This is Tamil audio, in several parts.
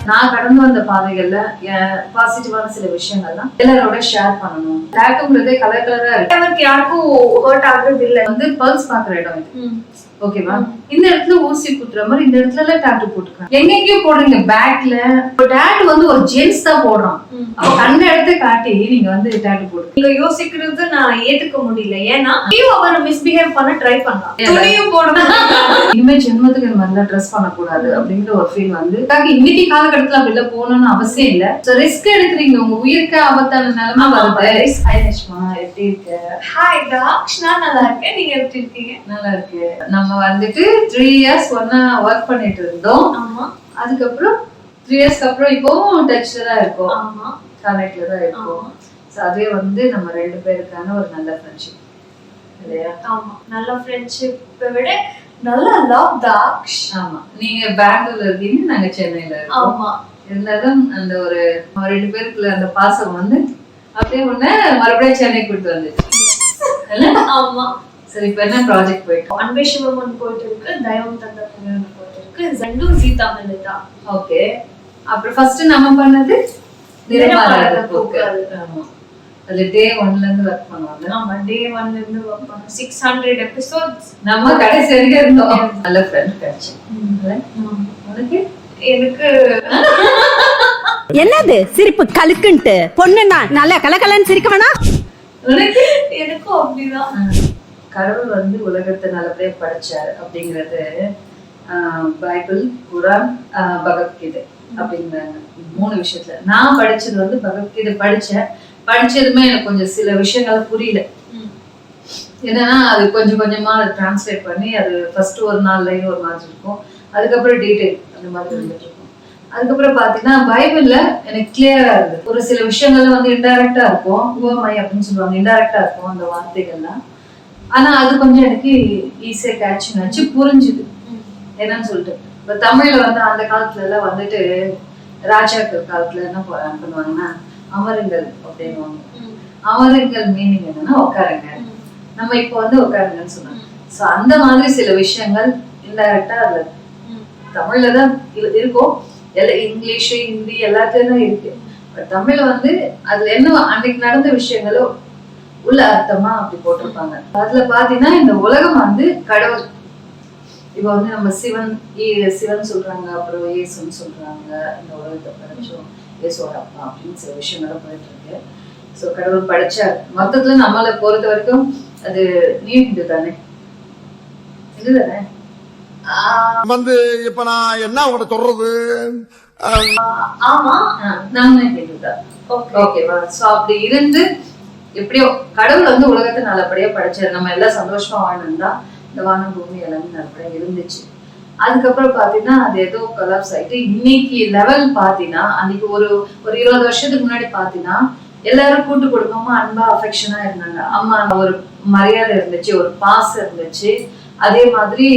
நான் கடந்து வந்த பாதைகள்ல பாசிட்டிவான சில விஷயங்கள்லாம் எல்லாரோட ஷேர் பண்ணணும். டாட்டூங்கிறதே கலர் கலரா இருக்கு, யாருக்கும் ஹர்ட் ஆகுறது இல்லை. வந்து பல்ஸ் பாக்குற இடம் இது, ஓகேவா? இந்த இடத்துல ஊசி குத்துற மாதிரி இந்த இடத்துல எல்லாம் டாட்டூ போட்டுருக்காங்க. எங்கெங்கயோ போடுறீங்க பேக்ல. டாட்டூ வந்து ஒரு ஜென்ஸ் தான் போடுறான். அப்ப கண்ட இடத்தை காட்டி நீங்க வந்து டாட்டூ போடுறீங்க. நீங்க யோசிக்கிறது நான் ஏத்துக்க முடியல. ஏன்னா அவரை மிஸ்பிஹேவ் பண்ண ட்ரை பண்ணலாம், துணியும் போடணும். இனிமே ஜென்மத்துக்கு இந்த மாதிரிலாம் ட்ரெஸ் பண்ணக்கூடாது அப்படிங்கிற ஒரு ஃபீல் வந்து இன்னைக்கு காலகட்டத்துல அப்படில போகணும்னு அவசியம் இல்ல. ரிஸ்க் எடுக்கிறீங்க, உங்க உயிருக்கு ஆபத்தான நிலைமை வருது. எப்படி இருக்கு? ஹாய் தாக்ஷ்னா, நல்லா இருக்கேன். நீங்க எப்படி இருக்கீங்க? நல்லா இருக்கு. நம்ம வந்துட்டு 3 years ஒன்னா ஒர்க் பண்ணிட்டு இருந்தோம். ஆமா. அதுக்கப்புறம் 3 yearsக்கு அப்புறம் இப்போ டச்ல தான் இருக்கோம். ஆமா, கான்டாக்ட்ல தான் இருக்கோம். சோ அதுவே வந்து நம்ம ரெண்டு பேருக்கான ஒரு நல்ல ஃப்ரெண்ட்ஷிப் இல்லையா? ஆமா, நல்ல ஃப்ரெண்ட்ஷிப்பை விட நல்ல லவ் தாக்ஷ். ஆமா, நீங்க பெங்களூர்ல இருக்கீங்க, நாங்க சென்னையில இருக்கோம். ஆமா, இருந்தாலும் அந்த ஒரு ரெண்டு பேருக்குள்ள அந்த பாசம் வந்து அப்படியே ஒண்ணு மறுபடியும் சென்னை கூட்டு வந்துச்சு. ஆமா. சரி, இப்ப என்ன ப்ராஜெக்ட் போயிட்டு? அன்வேஷமன் போயிட்டு இருக்கு, தயவம் தந்த போயிட்டு இருக்கு, ஜண்டு சீதா மெலிதா. ஓகே. அப்புறம் ஃபர்ஸ்ட் நம்ம பண்ணது நிறமாறாத பூக்கள். ஆமா, அது டே 1ல இருந்து ஒர்க் பண்ணுவாங்க. ஆமா, டே 1ல இருந்து ஒர்க் பண்ணோம். 600 எபிசோட்ஸ் நம்ம கடைசி வரைக்கும் இருந்தோம். நல்ல ஃப்ரெண்ட் கிடைச்சு. உனக்கு? எனக்கு என்னது சிரிப்பு கலுக்குன்ட்டு? பொண்ணுன்னா நல்லா கலகலன்னு சிரிக்க வேணா? உனக்கு? எனக்கும் அப்படிதான். கடவுள் வந்து உலகத்தை நல்லபடியா படைச்சாரு அப்படிங்கறது பைபிள், குரான், பகவத்கீதை அப்படிங்கிறாங்க. 3 விஷயத்துல நான் படிச்சது வந்து பகவத்கீதை படிச்சதுமே எனக்கு கொஞ்சம் சில விஷயங்கள் புரியல. என்னன்னா அது கொஞ்சம் கொஞ்சமா அதை டிரான்ஸ்லேட் பண்ணி அது ஃபர்ஸ்ட் ஒரு நாள் லைன் ஒரு மாதிரி இருக்கும், அதுக்கப்புறம் டீடைல் அந்த மாதிரி வந்துட்டு இருக்கும். அதுக்கப்புறம் பாத்தீங்கன்னா பைபிள்ல எனக்கு கிளியரா இருந்தது. ஒரு சில விஷயங்கள்ல வந்து இன்டைரக்டா இருக்கும், உவமை அப்படின்னு சொல்லுவாங்க, இன்டைரக்டா இருக்கும் அந்த வார்த்தைகள்லாம். ஆனா அது கொஞ்சம் எனக்கு ஈஸியா கேட்ச் ஆச்சு, புரிஞ்சுது என்னன்னு சொல்லிட்டு. இப்ப தமிழ்ல வந்து அந்த காலத்துல எல்லாம் வந்துட்டு ராஜாக்கள் காலத்துல என்ன பண்ணுவாங்கன்னா அமருங்கள் அப்படின்னுவாங்க. அமருங்கள் மீனிங் என்னன்னா உட்காருங்க. நம்ம இப்ப வந்து உட்காருங்கன்னு சொன்னாங்க. சோ அந்த மாதிரி சில விஷயங்கள் இன்டைரக்டா அதுல தமிழ்லதான் இருக்கும். இங்கிலீஷ், ஹிந்தி எல்லாத்துலயும் தான் இருக்கு. பட் தமிழ்ல வந்து அதுல என்ன அன்னைக்கு நடந்த விஷயங்களோ உள்ள அர்த்தமா அப்படி போட்டிருப்பாங்க. அதுல பாத்தீங்கன்னா இந்த உலகம் வந்து கடவுள், இப்ப வந்து நம்ம சிவன் சொல்றாங்க, அப்புறம் இயேசுன்னு சொல்றாங்க. இந்த உலகத்தை படைச்சோம், இயேசுவோட அப்பா அப்படின்னு சில விஷயங்கள்லாம் போயிட்டு இருக்கு. சோ கடவுள் படைச்சார். மொத்தத்துல நம்மளை பொறுத்த வரைக்கும் அது நீண்டு தானே, இதுதானே வந்து இப்ப நான் என்ன உங்களை சொல்றது? ஆமா, நம்ம இதுதான். ஓகேவா? சோ அப்படி இருந்து எப்படியோ கடவுள் வந்து உலகத்தை நல்லபடியா படைச்சாரு. நம்ம எல்லாம் சந்தோஷமா வாழ்ந்தா இந்த வானம் பூமி எல்லாமே நல்லபடியா இருந்துச்சு. அதுக்கப்புறம் பாத்தீங்கன்னா அது ஏதோ கொலாப்ஸ் ஆயிட்டு இன்னைக்கு லெவல் பாத்தீங்கன்னா, அன்னைக்கு ஒரு 20 வருஷத்துக்கு முன்னாடி பாத்தீங்கன்னா எல்லாரும் கூட்டு குடும்பமா அன்பா அஃபெக்ஷனா இருந்தாங்க. அம்மா ஒரு மரியாதை இருந்துச்சு, ஒரு பாசம் இருந்துச்சு. அதே மாதிரி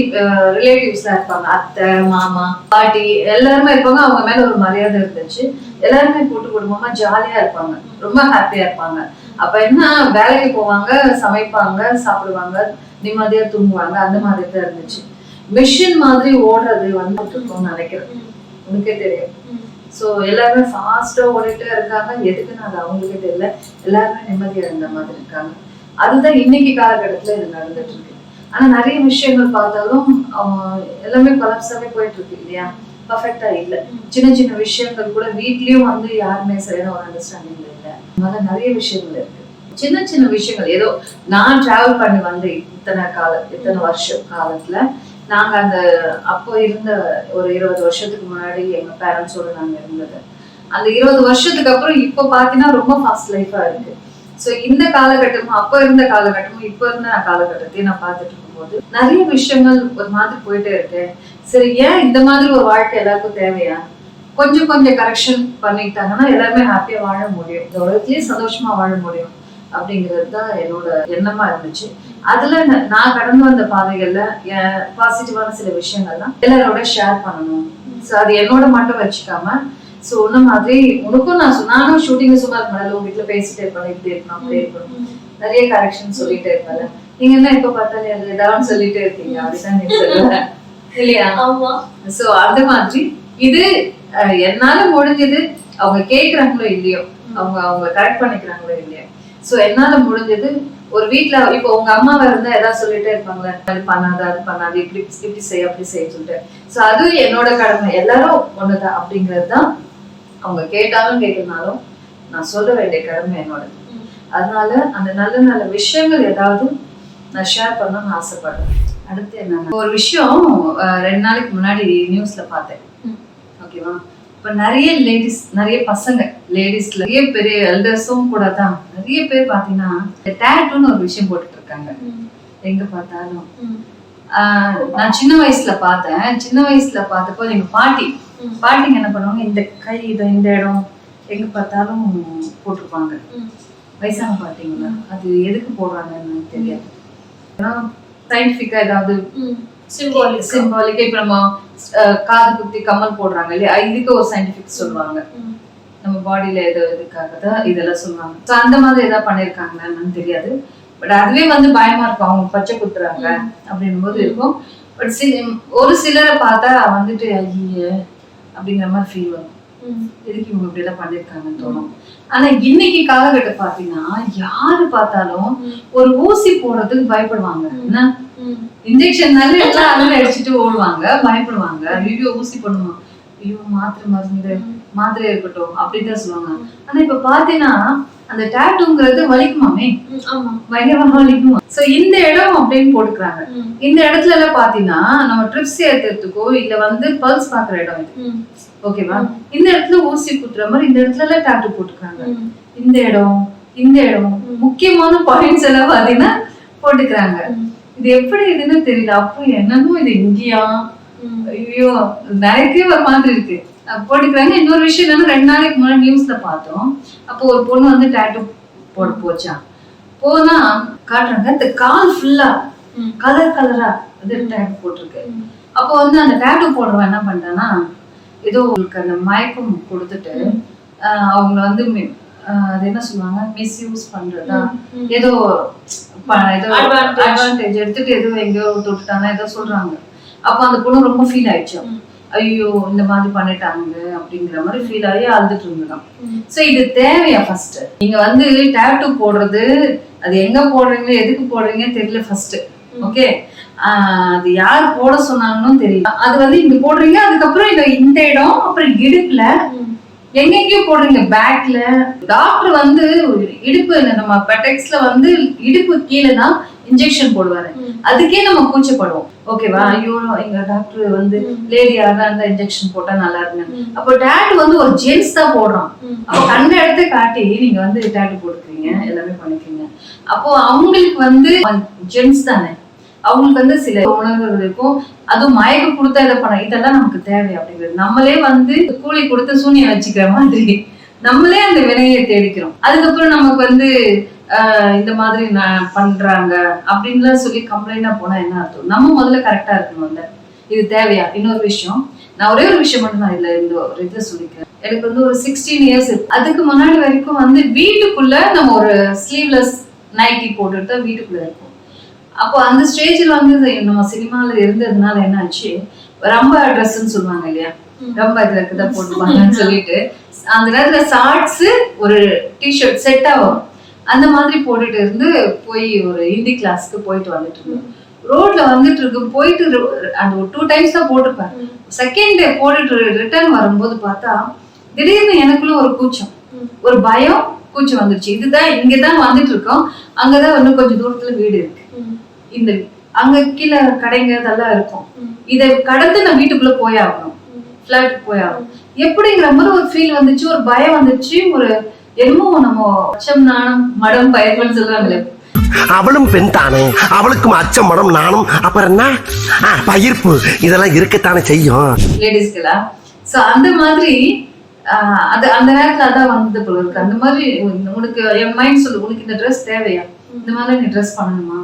ரிலேட்டிவ்ஸ் எல்லாம் இருப்பாங்க, அத்தை, மாமா, பாட்டி எல்லாருமே இருப்பாங்க. அவங்க மேல ஒரு மரியாதை இருந்துச்சு. எல்லாருமே கூட்டு குடும்பமா ஜாலியா இருப்பாங்க, ரொம்ப ஹாப்பியா இருப்பாங்க. அப்ப என்ன, வேலைக்கு போவாங்க, சமைப்பாங்க, சாப்பிடுவாங்க, நிம்மதியா தூங்குவாங்க. அந்த மாதிரி தான் இருந்துச்சு. மிஷின் மாதிரி ஓடுறது வந்துட்டு இருக்கும்னு நினைக்கிறேன், உனக்கே தெரியும். சோ எல்லாருமே ஃபாஸ்டா ஓடிட்டே இருக்காங்க. எதுக்குன்னு அது அவங்களுக்கே தெரியல. எல்லாருமே நிம்மதியா இருந்த மாதிரி இருக்காங்க. அதுதான் இன்னைக்கு காலகட்டத்துல இது நடந்துட்டு இருக்கு. ஆனா நிறைய விஷயங்கள் பார்த்தாலும் எல்லாமே கொலாப்ஸாவே போயிட்டு இருக்கு இல்லையா? பர்ஃபெக்டா இல்ல. சின்ன சின்ன விஷயங்கள் கூட வீட்லயும் வந்து யாருமே சரியான ஒரு அண்டர்ஸ்டாண்டிங்ல இல்ல. அதனால நிறைய விஷயங்கள் இருக்கு. சின்ன சின்ன விஷயங்கள் ஏதோ நான் டிராவல் பண்ணி வந்து இத்தனை வருஷம் காலத்துல நாங்க அந்த அப்போ இருந்த ஒரு 20 வருஷத்துக்கு முன்னாடி எங்க பேரண்ட்ஸோட நாங்க இருந்தது. அந்த 20 வருஷத்துக்கு அப்புறம் இப்ப பாத்தீங்கன்னா ரொம்ப ஃபாஸ்ட் லைஃபா இருக்கு. சோ இந்த காலகட்டமும் அப்ப இருந்த காலகட்டமும் இப்ப இருந்த காலகட்டத்தையும் நான் பார்த்துட்டு இருக்கும்போது நிறைய விஷயங்கள் ஒரு மாதிரி போயிட்டே இருக்கு. சரி, ஏன் இந்த மாதிரி ஒரு வாழ்க்கை எல்லாருக்கும் தேவையா? கொஞ்சம் கொஞ்சம் கரெக்ஷன் பண்ணிட்டாங்கன்னா எல்லாருமே ஹாப்பியா வாழ முடியும், இந்த உலகத்திலேயே சந்தோஷமா வாழ முடியும் அப்படிங்கிறது தான் என்னோட எண்ணமா இருந்துச்சு. அதுல நான் கடந்து வந்த பாதைகள்ல பாசிட்டிவான சில விஷயங்கள்லாம் எல்லாரோட ஷேர் பண்ணணும். சோ அது என்னோட மட்டும் வச்சுக்காம, சோ உன்ன மாதிரி உனக்கும் நானும் ஷூட்டிங் சும்மா இருக்கனால உங்க வீட்டுல பேசிட்டே இருப்பேன், இப்படி இருக்கணும் அப்படி இருக்கணும், நிறைய கரெக்ஷன் சொல்லிட்டே இருப்பாங்க. நீங்க என்ன இப்ப பார்த்தாலும் ஏதாவது சொல்லிட்டே இருக்கீங்க அப்படிதான் நீங்க சொல்லுவேன் இல்லையா? ஆமா. சோ அந்த மாதிரி இது என்னால முடிஞ்சது. அவங்க கேக்குறாங்களோ இல்லையோ, அவங்க கரெக்ட் பண்ணிக்கிறாங்களோ இல்லையோ, சோ என்னால முடிஞ்சது. ஒரு வீட்டுல இப்போ உங்க அம்மாவா இருந்தா ஏதாவது சொல்லிட்டே இருப்பாங்களே, அது பண்ணாத, அது பண்ணாது, இப்படி இப்படி செய்ய, அப்படி செய்ய சொல்லிட்டு. சோ அது என்னோட கடமை. எல்லாரும் ஒண்ணுதான் அப்படிங்கறதுதான். அவங்க கேட்டாலும் கேட்கனாலும் நான் சொல்ல வேண்டிய கடமை என்னோட. அதனால அந்த நல்ல நல்ல விஷயங்கள் ஏதாவது நான் ஷேர் பண்ணணும்னு ஆசைப்படுறேன். அடுத்து என்னன்னா, ஒரு விஷயம் 2 நாளைக்கு முன்னாடி நியூஸ்ல பார்த்தேன். ஓகேவா? இப்ப நிறைய லேடிஸ், நிறைய பசங்க, லேடிஸ்ல நிறைய பெரிய எல்டர்ஸும் கூட தான் நிறைய பேர் பாத்தீங்கன்னா டேட்டூன்னு ஒரு விஷயம் போட்டுட்டு இருக்காங்க எங்க பார்த்தாலும். நான் சின்ன வயசுல பார்த்தேன். சின்ன வயசுல பார்த்தப்போ எங்க பாட்டிங்க என்ன பண்ணுவாங்க, இந்த கை இந்த இடம் எங்க பார்த்தாலும் போட்டிருப்பாங்க. வயசான பாட்டிங்களா, அது எதுக்கு போடுறாங்கன்னு தெரியாது. ஏன்னா சயின்டிபிக்கா ஏதாவது சிம்பாலிக்கா, இப்ப நம்ம காது குத்தி கம்மல் போடுறாங்க இல்லையா, இதுக்கு ஒரு சயின்டிபிக் சொல்லுவாங்க. நம்ம பாடியில இதுக்காக தான் இதெல்லாம் சொல்லுவாங்க. சோ அந்த மாதிரி ஏதாவது பண்ணிருக்காங்கன்னு தெரியாது. பட் அதுவே பயமா இருக்கும். அவங்க பச்சை குத்துறாங்க அப்படின்னும் போது இருக்கும். பட் ஒரு சிலரை பார்த்தா ஐய அப்படிங்கிற மாதிரி ஃபீல் வரும். எதுக்கு இவங்க இப்படி எல்லாம் பண்ணிருக்காங்கன்னு தோணும். ஆனா இன்னைக்கு காலகட்டம் பாத்தீங்கன்னா யாரு பார்த்தாலும் ஒரு ஊசி போடுறதுக்கு பயப்படுவாங்க. என்ன இன்ஜெக்ஷன்னால எல்லாம் அண்ணன் அடிச்சுட்டு ஓடுவாங்க, பயப்படுவாங்க. ஐயோ ஊசி பண்ணுமா, ஐயோ மாத்திரை இருக்கட்டும் அப்படிதான் சொல்லுவாங்க. ஆனா இப்ப பாத்தீங்கன்னா அந்த டேட்டூங்கிறது வலிக்குமாமே, பயங்கரமா வலிக்குமா. சோ இந்த இடம் அப்படின்னு போட்டுக்கிறாங்க. இந்த இடத்துல எல்லாம் பாத்தீங்கன்னா நம்ம ட்ரிப்ஸ் ஏத்துறதுக்கோ இல்ல பல்ஸ் பாக்குற இடம் இது. ஓகேவா? இந்த இடத்துல ஊசி குத்துற மாதிரி இந்த இடத்துல எல்லாம் டேட்டூ போட்டுக்கிறாங்க. இந்த இடம் முக்கியமான பாயிண்ட்ஸ் எல்லாம் பாத்தீங்கன்னா போட்டுக்கிறாங்க. இது எப்படி இதுன்னு தெரியல. அப்போ என்னமோ இது இந்தியா, ஐயோ நிறைய ஒரு மாதிரி இருக்கு போட்டுக்கிறாங்க. இன்னொரு விஷயம் என்னன்னா, 2 நாளைக்கு முன்னாடி நியூஸ்ல பார்த்தோம். அப்போ ஒரு பொண்ணு டேட்டூ போட போச்சான். போனா காட்டுறாங்க, இந்த கால் ஃபுல்லா கலரா டேட்டூ போட்டிருக்கு. அப்போ அந்த டேட்டூ போடுறவன் என்ன பண்றான்னா, ஏதோ உங்களுக்கு அந்த மயக்கம் கொடுத்துட்டு அவங்க அது என்ன சொல்லுவாங்க, மிஸ்யூஸ் பண்றதா, ஏதோ அட்வான்டேஜ் எடுத்துட்டு ஏதோ எங்கேயோ தொட்டுட்டாங்க ஏதோ சொல்றாங்க. அப்ப அந்த பொண்ணு ரொம்ப ஃபீல் ஆயிடுச்சு. ஐயோ இந்த மாதிரி பண்ணிட்டாங்க அப்படிங்கிற மாதிரி ஃபீல் ஆகி அழுதுட்டு இருந்தோம். சோ இது தேவையா? ஃபர்ஸ்ட் நீங்க டேட்டூ போடுறது, அது எங்க போடுறீங்க, எதுக்கு போடுறீங்கன்னு தெரியல ஃபர்ஸ்ட். ஓகே, அது யார் போட சொன்னாங்கன்னு தெரியல. அது இங்க போடுறீங்க, அதுக்கப்புறம் இந்த இடம், அப்புறம் இடுப்புல எங்கெங்கயோ போடுறீங்க, பேக்ல. டாக்டர் இடுப்பு நம்ம பெட்டெக்ஸ்ல இடுப்பு கீழே தான் இன்ஜெக்ஷன் போடுவாரு. அதுக்கே நம்ம கூச்சப்படுவோம். ஓகேவா? ஐயோ எங்க டாக்டர் லேடியா இருந்தா இன்ஜெக்ஷன் போட்டா நல்லா இருக்கு. அப்போ டேட்டு ஒரு ஜென்ஸ் தான் போடுறான். அப்போ கண்ட இடத்த காட்டி நீங்க டேட்டு போட்டுக்கிறீங்க, எல்லாமே பண்ணிக்கிறீங்க. அப்போ அவங்களுக்கு ஜென்ஸ் தானே, அவங்களுக்கு சில உணர்வுகள் இருக்கும். அதுவும் மயக்கம் கொடுத்தா இதை பண்ண, இதெல்லாம் நமக்கு தேவை அப்படிங்கிறது. நம்மளே கூலி கொடுத்து சூனியம் வச்சுக்கிற மாதிரி நம்மளே அந்த வினையை தேடிக்கிறோம். அதுக்கப்புறம் நமக்கு இந்த மாதிரி பண்றாங்க அப்படின்னு சொல்லி கம்ப்ளைண்டா போனா என்ன அர்த்தம்? நம்ம முதல்ல கரெக்டா இருக்கணும்ல. இது தேவையா? இன்னொரு விஷயம், நான் ஒரே ஒரு விஷயம் மட்டும் நான் இதுல ஒரு இதை சொல்லிக்கிறேன். எனக்கு ஒரு 16 இயர்ஸ் இருக்கு. அதுக்கு முன்னாடி வரைக்கும் வீட்டுக்குள்ள நம்ம ஒரு ஸ்லீவ்லெஸ் நைட்டி போட்டுட்டு வீட்டுக்குள்ள இருக்கும். அப்போ அந்த ஸ்டேஜ்ல நம்ம சினிமால இருந்ததுனால என்ன ஆச்சு, ரொம்ப ட்ரெஸ்ன்னு சொல்லுவாங்க இல்லையா, ரொம்ப இதுல இருக்குதான் போட்டுப்பாங்கன்னு சொல்லிட்டு அந்த நேரத்துல ஷார்ட்ஸ் ஒரு டிஷர்ட் செட்டா வரும், அந்த மாதிரி போட்டுட்டு போய் ஒரு ஹிந்தி கிளாஸ்க்கு போயிட்டு வந்துட்டு இருந்தோம். ரோட்ல இருக்கும், போயிட்டு அந்த ஒரு 2 டைம்ஸ் தான் போட்டிருப்பேன். செகண்ட் டே போட்டுட்டு ரிட்டர்ன் வரும்போது பார்த்தா திடீர்னு எனக்குள்ள ஒரு கூச்சம், ஒரு பயம், கூச்சம் வந்துருச்சு. இதுதான் இங்கதான் வந்துட்டு இருக்கோம், அங்கதான் கொஞ்சம் தூரத்துல வீடு இருக்கு. இந்த அங்க கீழே கடைங்க இதெல்லாம் இருக்கும். இதை கடந்து நான் வீட்டுக்குள்ள போயாகணும், பிளாட்டுக்கு போயாகணும். எப்படிங்கிற மாதிரி ஒரு ஃபீல் வந்துச்சு, ஒரு பயம் வந்துச்சு. ஒரு என்னமோ நம்ம அச்சம் நாணம் மடம் பயப்பன்னு சொல்றாங்களே, அவளும் பெண் தானே, அவளுக்கும் அச்சம் மடம் நாணம் அப்புறம் என்ன பயிர்ப்பு இதெல்லாம் இருக்கத்தானே செய்யும் லேடிஸ்களா. சோ அந்த மாதிரி அந்த நேரத்துல அதான் வந்தது போல இருக்கு. அந்த மாதிரி உனக்கு என் மைண்ட் சொல்லு, உனக்கு இந்த ட்ரெஸ் தேவையா, இந்த மாதிரி நீ ட்ரெஸ் பண்ணணுமா,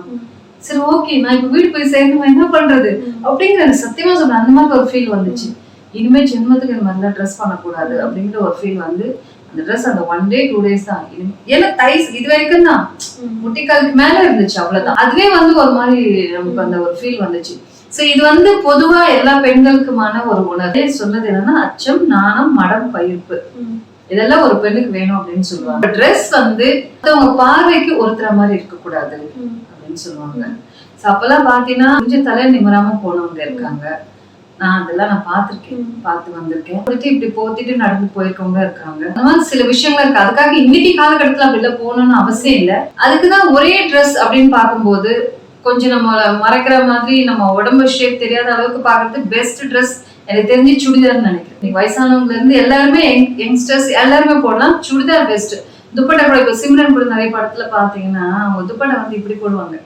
சரி ஓகே நான் இப்ப வீடு போய் சேர்ந்து என்ன பண்றது அப்படிங்கிற சத்தியமா சொல்றேன். அந்த மாதிரி ஒரு ஃபீல் வந்துச்சு. இனிமே ஜென்மத்துக்கு இந்த மாதிரிலாம் ட்ரெஸ் பண்ணக்கூடாது அப்படிங்கிற ஒரு ஃபீல் அந்த ட்ரெஸ் அந்த 1 day 2 days தான். ஏன்னா தைஸ் இது வரைக்கும் தான் முட்டிக்காலுக்கு மேல இருந்துச்சு, அவ்வளவுதான். அதுவே ஒரு மாதிரி நமக்கு அந்த ஒரு ஃபீல் வந்துச்சு. சோ இது வந்து பொதுவா எல்லா பெண்களுக்குமான ஒரு உணர்வு. சொன்னது என்னன்னா அச்சம், நாணம், மடம், பயிர்ப்பு, இதெல்லாம் ஒரு பெண்ணுக்கு வேணும் அப்படின்னு சொல்லுவாங்க. ட்ரெஸ் வந்து அவங்க பார்வைக்கு ஒருத்தர மாதிரி இருக்க கூடாது அப்படின்னு சொல்லுவாங்க. சோ அப்பெல்லாம் பாத்தீங்கன்னா கொஞ்சம் தலை நிமிராம போனவங்க இருக்காங்க. நான் அதெல்லாம் பார்த்திருக்கேன், பார்த்து வந்திருக்கேன். இப்படி போத்திட்டு நடந்து போயிருக்கவங்க இருக்காங்க. அந்த மாதிரி சில விஷயங்கள் இருக்கு. அதுக்காக இன்னைக்கு காலகட்டத்துல அப்படில போகணும்னு அவசியம் இல்லை. அதுக்குதான் ஒரே ட்ரெஸ் அப்படின்னு பார்க்கும்போது கொஞ்சம் நம்ம மறைக்கிற மாதிரி நம்ம உடம்பு ஷேப் தெரியாத அளவுக்கு பாக்குறது பெஸ்ட் ட்ரெஸ் எனக்கு தெரிஞ்சு சுடிதார்னு நினைக்கிறேன். வயசானவங்க இருந்து எல்லாருமே யங்ஸ்டர்ஸ் எல்லாருமே போடலாம். சுடிதார் பெஸ்ட். துப்பட்டா கூட இப்ப சிம்ரன் கூட நிறைய படத்துல பாத்தீங்கன்னா அவங்க துப்பட்டா வந்து இப்படி போடுவாங்க,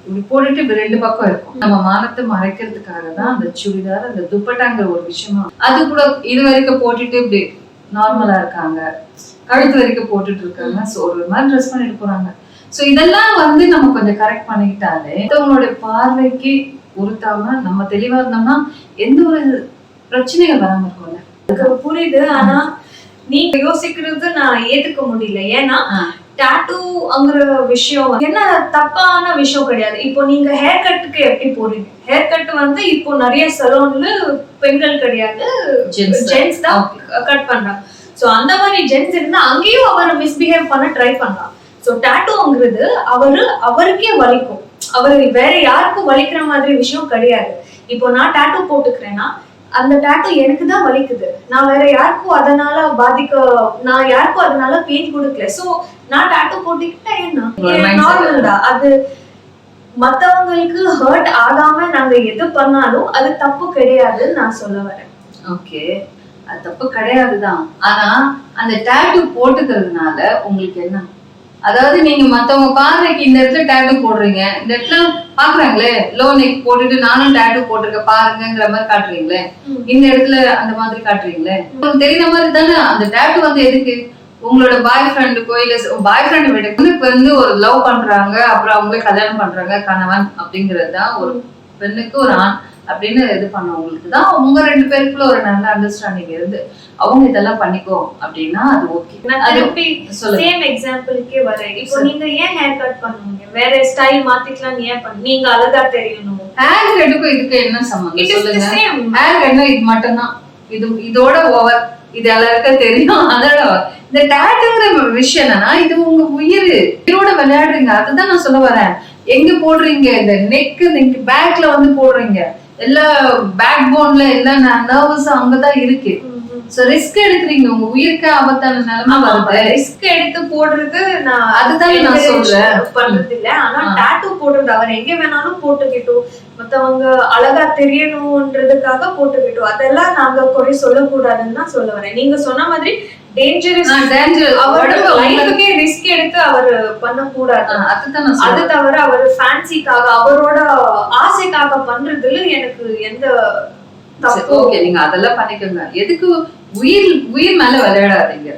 இப்படி போட்டுட்டு இப்ப ரெண்டு பக்கம் இருக்கும். நம்ம மானத்தை மறைக்கிறதுக்காக தான் அந்த சுடிதார், அந்த துப்பட்டாங்கிற ஒரு விஷயமா. அது கூட இது வரைக்கும் போட்டுட்டு இப்படி நார்மலா இருக்காங்க, கழுத்து வரைக்கும் போட்டுட்டு இருக்காங்க. சோ ஒரு மாதிரி ட்ரெஸ் பண்ணிட்டு போறாங்க. சோ இதெல்லாம் வந்து நம்ம கொஞ்சம் கரெக்ட் பண்ணிக்கிட்டாலே அவங்களுடைய பார்வைக்கு உறுத்தாம நம்ம தெளிவா இருந்தோம்னா எந்த ஒரு பிரச்சனைகள் வராம இருக்கும்ல. எனக்கு புரியுது. ஆனா நீங்க யோசிக்கிறது நான் ஏத்துக்க முடியல. ஏன்னா டாட்டூங்கிற விஷயம் என்ன தப்பான விஷயம் கிடையாது. இப்போ நீங்க ஹேர் கட்டுக்கு எப்படி போறீங்க? ஹேர் கட் வந்து இப்போ நிறைய சலூன்ல பெண்கள் கிடையாது, ஜென்ஸ் தான் கட் பண்றாங்க. சோ அந்த மாதிரி ஜென்ஸ் இருந்தா அங்கேயும் அவரை மிஸ்பிஹேவ் பண்ண ட்ரை பண்ணலாம். சோ டாட்டூங்கிறது அவருக்கே வலிக்கும். அவரு வேற யாருக்கும் வலிக்கிற மாதிரி விஷயம் கிடையாது. இப்போ நான் டாட்டூ போட்டுக்கிறேன்னா அந்த டாட்டூ எனக்கு தான் வலிக்குது. நான் வேற யாருக்கும் அதனால நான் யாருக்கும் அதனால பெயின் கொடுக்கல. சோ நான் டாட்டூ போட்டுக்கிட்டேன், என்ன நார்மல் தான். அது மத்தவங்களுக்கு ஹர்ட் ஆகாம நாங்க எது பண்ணாலும் அது தப்பு கிடையாதுன்னு நான் சொல்ல வரேன். ஓகே, அது தப்பு கிடையாதுதான். ஆனா அந்த டாட்டூ போட்டுக்கிறதுனால உங்களுக்கு என்ன? அதாவது நீங்க மத்தவங்க பார்வைக்கு இந்த இடத்துல டாட்டூ போடுறீங்க, இந்த இடத்துல பாக்குறாங்களே லோ நெக் போட்டுட்டு நானும் டாட்டூ போட்டிருக்க பாருங்கிற மாதிரி காட்டுறீங்களே, இந்த இடத்துல அந்த மாதிரி காட்டுறீங்களே, உங்களுக்கு தெரியுற மாதிரி தானே. அந்த டாட்டூ வந்து எதுக்கு? உங்களோட பாய் ஃப்ரெண்டுக்கோ இல்ல பாய் ஃப்ரெண்ட் விட இப்ப வந்து ஒரு லவ் பண்றாங்க, அப்புறம் அவங்களே கல்யாணம் பண்றாங்க, கணவன் அப்படிங்கிறது தான் ஒரு பெண்ணுக்கு ஒரு ஆண் அப்படின்னு இது பண்ணவங்களுக்கு தான் உங்க ரெண்டு பேருக்குள்ள ஒரு நல்ல அண்டர்ஸ்டாண்டிங் இருந்து அவங்க இதெல்லாம் பண்ணிக்கோ அப்படின்னா அது ஓகே. நான் திருப்பி சேம் எக்ஸாம்பிளுக்கே வரேன். இப்போ நீங்க ஏன் ஹேர் கட் பண்ணுவீங்க? வேற ஸ்டைல் மாத்திக்கலாம் ஏன் பண்ணு? நீங்க அழகா தெரியணும். ஹேர் கட்டுக்கும் இதுக்கு என்ன சம்பந்தம் சொல்லுங்க? ஹேர் கட்னா இது மட்டும் தான், இதோட ஓவர், இது எல்லாருக்கும் தெரியும். அதோட இந்த டாட்டூங்கிற விஷயம் என்னன்னா இது உங்க உயிரோட விளையாடுறீங்க. அதுதான் நான் சொல்ல வரேன். எங்க போடுறீங்க? இந்த நெக் பேக்ல வந்து போடுறீங்க, எல்லா பேக் போன்ல எல்லா நர்வஸ் அங்கதான் இருக்கு. சோ ரிஸ்க் எடுக்கிறீங்க, உங்க உயிருக்கு ஆபத்தான நிலைமை வருது. ரிஸ்க் எடுத்து போடுறது நான் அதுதான் நான் சொல்றேன் பண்றது இல்ல. ஆனா டாட்டூ போடுறது அவர் எங்க வேணாலும் போட்டுக்கிட்டோம், மத்தவங்க அழகா தெரியணும்ன்றதுக்காக போட்டுக்கிட்டோம், அதெல்லாம் நாங்க குறை சொல்லக்கூடாதுன்னு தான் சொல்ல வரேன். நீங்க சொன்ன மாதிரி டேஞ்சரஸ், அவரோட லைஃபுக்கே ரிஸ்க் எடுத்து அவர் பண்ணக்கூடாது. அது தவிர அவர் ஃபேன்சிக்காக அவரோட ஆசைக்காக பண்றதுல எனக்கு எந்த ஓகே, நீங்க அதெல்லாம் பண்ணிக்கோங்க. எதுக்கு உயிர் மேல விளையாடாதீங்க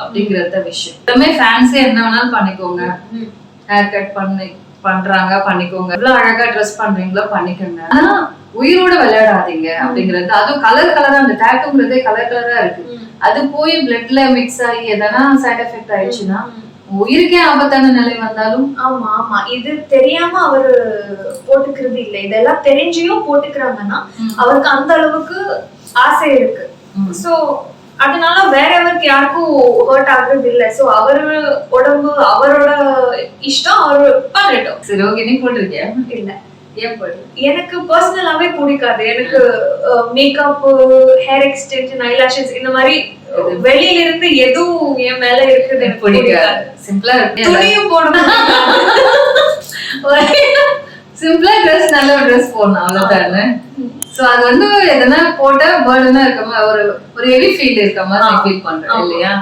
அப்படிங்கறத விஷயம். எல்லாமே ஃபேன்ஸே என்ன வேணாலும் பண்ணிக்கோங்க. ஹேர் கட் பண்றாங்க பண்ணிக்கோங்க, எவ்வளவு அழகா ட்ரெஸ் பண்றீங்களோ பண்ணிக்கோங்க. ஆனா உயிரோட விளையாடாதீங்க அப்படிங்கறது. அதுவும் கலரா அந்த டாட்டூங்கிறதே கலரா இருக்கு. அது போய் பிளட்ல மிக்ஸ் ஆகி எதனா சைட் எஃபெக்ட் ஆயிடுச்சுன்னா உயிருக்கே ஆபத்தான நிலை வந்தாலும். ஆமா இது தெரியாம அவரு போட்டுக்கிறது இல்ல. இதெல்லாம் தெரிஞ்சியும் போட்டுக்கிறாங்கன்னா அவருக்கு அந்த அளவுக்கு ஆசை இருக்கு. சோ அதனால வேறவருக்கு யாருக்கும் ஹர்ட் ஆகுறது இல்ல. சோ அவரு உடம்பு அவரோட இஷ்டம், அவரு பண்ணட்டும். சரி ஓகே, நீ போட்டிருக்கியா? இல்ல, ஏன் போடு? எனக்கு பர்சனலாவே பிடிக்காது. எனக்கு மேக்கப், ஹேர் எக்ஸ்டென்ஷன், ஐலாஷஸ் இந்த மாதிரி வெளியில இருந்து எதுவும் என் மேல இருக்குது எனக்கு பிடிக்காது. சிம்பிளா துணியும் போடணும், சிம்பிளா ட்ரெஸ், நல்ல ட்ரெஸ் போடணும், அவ்வளவுதானே. சோ அது வந்து எதனா போட்டா பர்டனா இருக்க மாதிரி ஒரு ஹெவி ஃபீல் இருக்க மாதிரி ஃபீல் பண்றேன் இல்லையா?